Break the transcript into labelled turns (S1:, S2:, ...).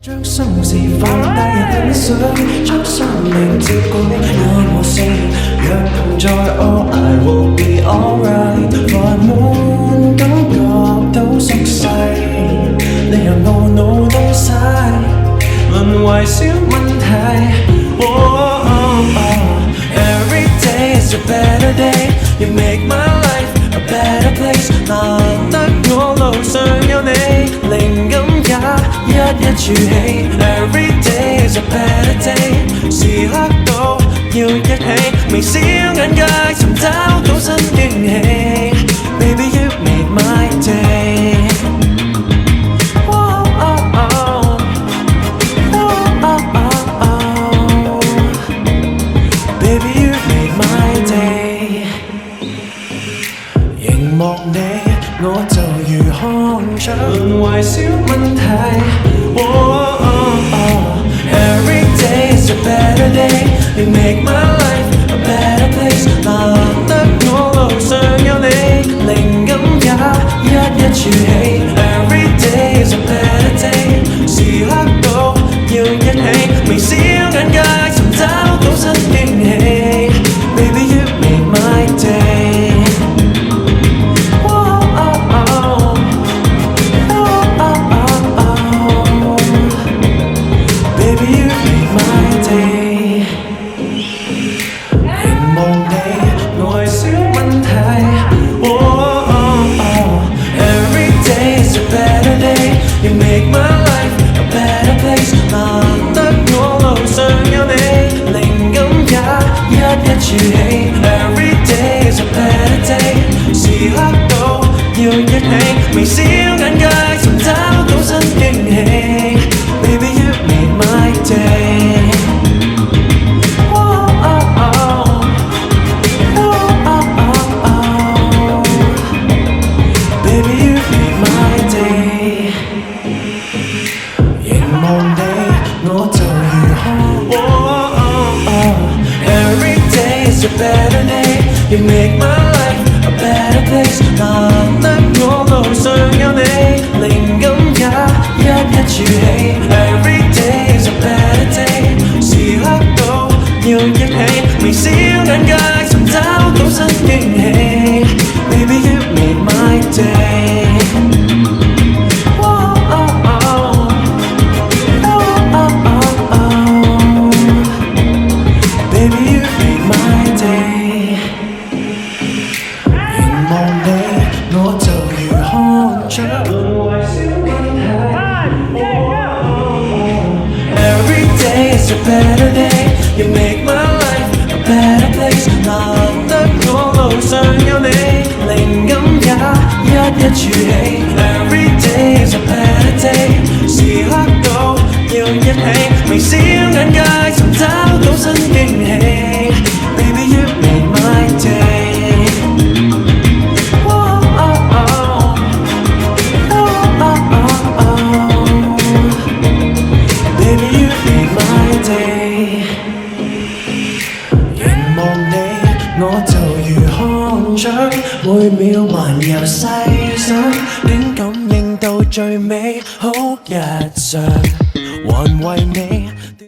S1: 將心事放低很想將生命接過讓我醒若同在我 I will be alright 煩悶感覺都縮細你讓我腦東西淪為小問題Every day is a better day You make my life a better place 難得我路上有你靈感也一儲起 Every day is a better day 時刻都要一起微笑眼界尋找到新驚喜 Baby you make my day Baby you make my day 凝望你我就如看窗淪為小問題Every day is a better day You make my life a better place 難得我路上有你靈感也一儲起 Every day is a better day 時刻都要一起微笑眼界尋找到新驚喜 Baby you make my day Baby you make my day 凝望你愛小問題Every day is a better day You make my life a better place 難得我路上有你靈感也一儲起 Every day is a better day 時刻都要一起微笑眼界尋找到新驚喜 Baby you make my day Baby you make my day 凝望你我就如看Every day is a better day You make my life a better place 難得我路上有你靈感也一儲起 Every day is a better day 時刻都要一起微笑眼界尋找到新驚喜 Baby you make my day Baby you make my day 凝望你我就如看窗淪為小問題Every day is a better day You make my life a better place 難得我路上有你靈感也一儲起 Every day is a better day 時刻都要一起微笑眼界尋找到新驚喜 Baby you make my day Baby you make my day 凝望你我就如看窗每秒環遊細想點感應到最美好日常還為你